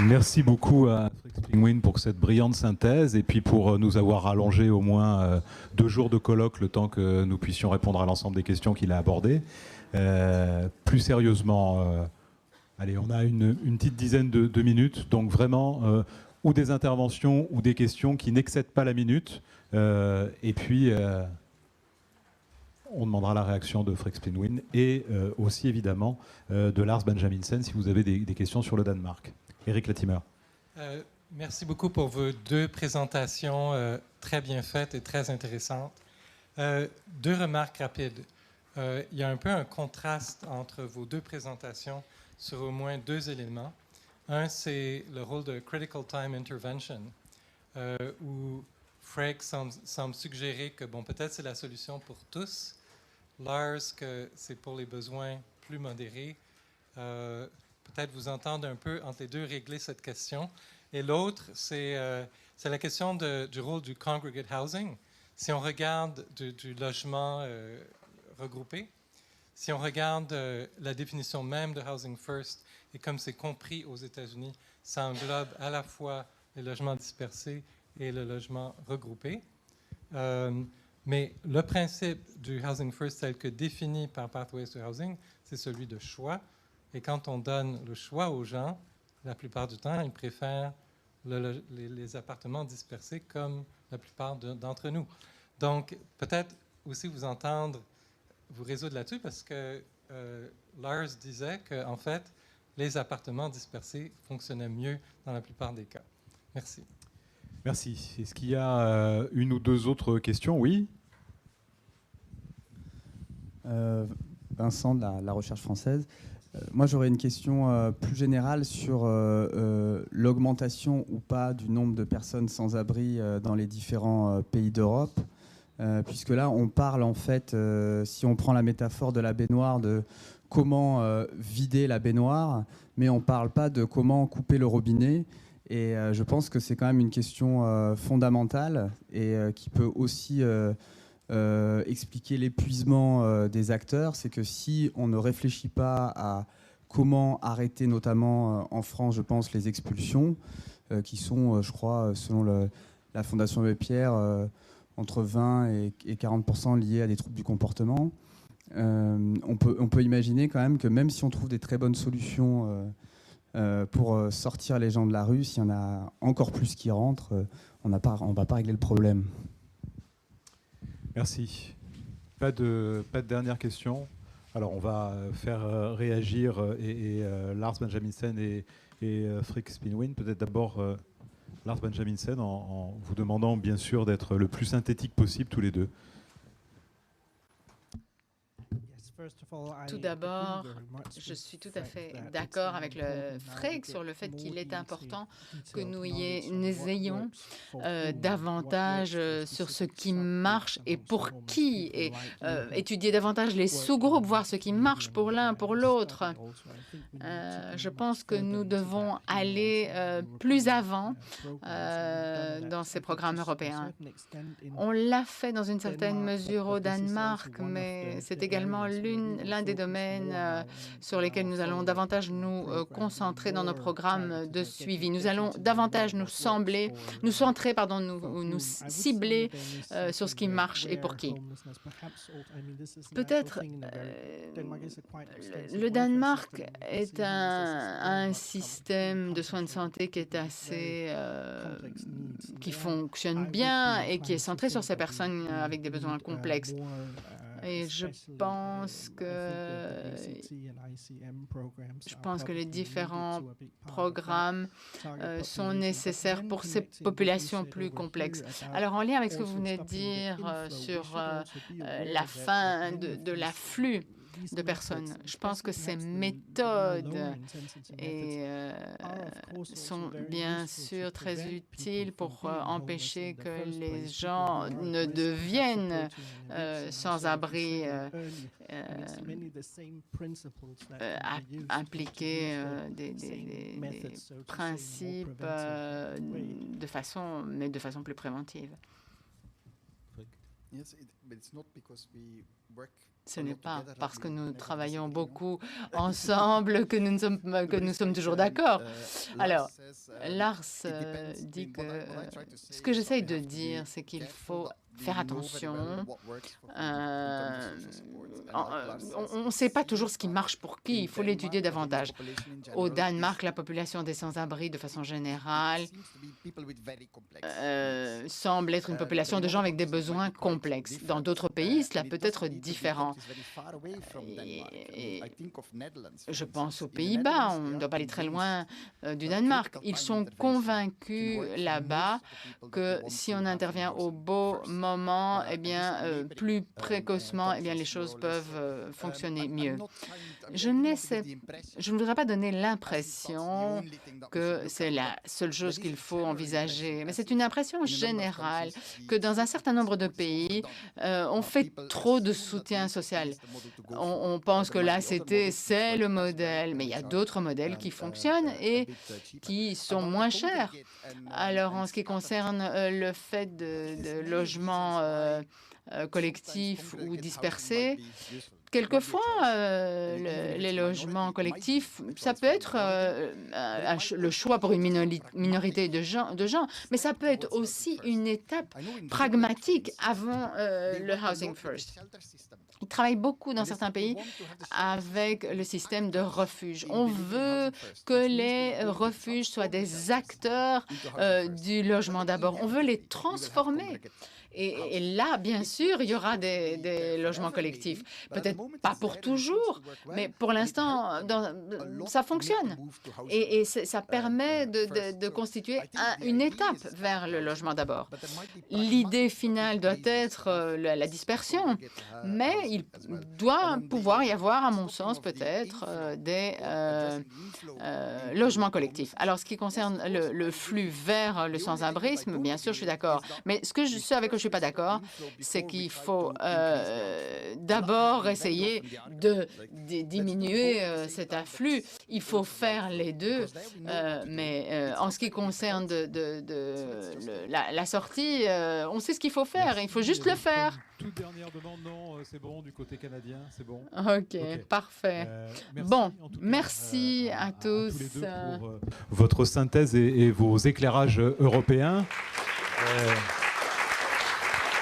Merci beaucoup à Frix Penguin pour cette brillante synthèse et puis pour nous avoir allongé au moins 2 jours de colloque, le temps que nous puissions répondre à l'ensemble des questions qu'il a abordées. Plus sérieusement, allez, on a une petite dizaine de minutes, donc vraiment, ou des interventions ou des questions qui n'excèdent pas la minute. Et puis, on demandera la réaction de Frix Penguin et aussi évidemment de Lars Benjaminsen si vous avez des questions sur le Danemark. Éric Latimer. Merci beaucoup pour vos 2 présentations très bien faites et très intéressantes. 2 remarques rapides. Il y a un peu un contraste entre vos 2 présentations sur au moins 2 éléments. Un, c'est le rôle de Critical Time Intervention, où Freg semble suggérer que, bon, peut-être c'est la solution pour tous. Lars, que c'est pour les besoins plus modérés. Peut-être vous entendre un peu entre les 2 régler cette question. Et l'autre, c'est la question du rôle du congregate housing. Si on regarde du logement regroupé, si on regarde la définition même de Housing First, et comme c'est compris aux États-Unis, ça englobe à la fois les logements dispersés et le logement regroupé. Mais le principe du Housing First tel que défini par Pathways to Housing, c'est celui de choix. Et quand on donne le choix aux gens, la plupart du temps, ils préfèrent les appartements dispersés comme la plupart d'entre nous. Donc, peut-être aussi vous résoudre là-dessus parce que Lars disait qu'en fait, les appartements dispersés fonctionnaient mieux dans la plupart des cas. Merci. Merci. Est-ce qu'il y a une ou 2 autres questions? Oui. Vincent de la recherche française. Moi, j'aurais une question plus générale sur l'augmentation ou pas du nombre de personnes sans abri dans les différents pays d'Europe. Puisque là, on parle en fait, si on prend la métaphore de la baignoire, de comment vider la baignoire, mais on ne parle pas de comment couper le robinet. Et je pense que c'est quand même une question fondamentale et qui peut aussi expliquer l'épuisement des acteurs. C'est que si on ne réfléchit pas à comment arrêter, notamment en France, je pense, les expulsions, qui sont, je crois, selon la Fondation Abbé Pierre, entre 20 et 40% liés à des troubles du comportement. On peut imaginer quand même que même si on trouve des très bonnes solutions pour sortir les gens de la rue, s'il y en a encore plus qui rentrent, on ne va pas régler le problème. Merci. Pas de dernière question. Alors, on va faire réagir Lars Benjaminsen et Frix Penguin. Peut-être d'abord Lars Benjaminsen en vous demandant bien sûr d'être le plus synthétique possible tous les 2. Tout d'abord, je suis tout à fait d'accord avec le Freg sur le fait qu'il est important que nous ayons davantage sur ce qui marche et pour qui, et étudier davantage les sous-groupes, voir ce qui marche pour l'un, pour l'autre. Je pense que nous devons aller plus avant dans ces programmes européens. On l'a fait dans une certaine mesure au Danemark, mais c'est également l'un des domaines sur lesquels nous allons davantage nous concentrer dans nos programmes de suivi. Nous allons davantage nous cibler sur ce qui marche et pour qui. Peut-être le Danemark est un système de soins de santé qui est assez qui fonctionne bien et qui est centré sur ces personnes avec des besoins complexes. Et je pense que les différents programmes sont nécessaires pour ces populations plus complexes. Alors, en lien avec ce que vous venez de dire sur la fin de l'afflux de personnes, je pense que ces méthodes sont bien sûr très utiles pour empêcher que les gens ne deviennent sans abri, impliquer des principes de façon plus préventive. Ce n'est pas parce que nous travaillons beaucoup ensemble que nous sommes toujours d'accord. Alors, Lars dit que ce que j'essaye de dire, c'est qu'il faut faire attention. On ne sait pas toujours ce qui marche pour qui. Il faut l'étudier davantage. Au Danemark, la population des sans-abri, de façon générale, semble être une population de gens avec des besoins complexes. Dans d'autres pays, cela peut être différent. Et je pense aux Pays-Bas. On ne doit pas aller très loin du Danemark. Ils sont convaincus là-bas que si on intervient au beau moment, eh bien, plus précocement, eh bien, les choses peuvent fonctionner mieux. Je ne voudrais pas donner l'impression que c'est la seule chose qu'il faut envisager, mais c'est une impression générale que dans un certain nombre de pays, on fait trop de soutien social. On pense que l'ACT, c'est le modèle, mais il y a d'autres modèles qui fonctionnent et qui sont moins chers. Alors, en ce qui concerne le fait de logements collectifs ou dispersés, quelquefois, les logements collectifs, ça peut être le choix pour une minorité de gens, mais ça peut être aussi une étape pragmatique avant le Housing First. Ils travaillent beaucoup dans certains pays avec le système de refuge. On veut que les refuges soient des acteurs du logement d'abord. On veut les transformer. Et là, bien sûr, il y aura des logements collectifs. Peut-être pas pour toujours, mais pour l'instant, ça fonctionne. Et ça permet de constituer une étape vers le logement d'abord. L'idée finale doit être la dispersion, mais il doit pouvoir y avoir, à mon sens, peut-être des logements collectifs. Alors, ce qui concerne le flux vers le sans-abrisme, bien sûr, je suis d'accord. Mais ce avec quoi je ne suis pas d'accord, c'est qu'il faut d'abord essayer de diminuer cet afflux. Il faut faire les deux, mais en ce qui concerne la sortie, on sait ce qu'il faut faire. Il faut juste le faire. Toute dernière demande, non, c'est bon, du côté canadien, c'est bon. OK, parfait. Merci à tous. Tous les deux pour votre synthèse et vos éclairages européens.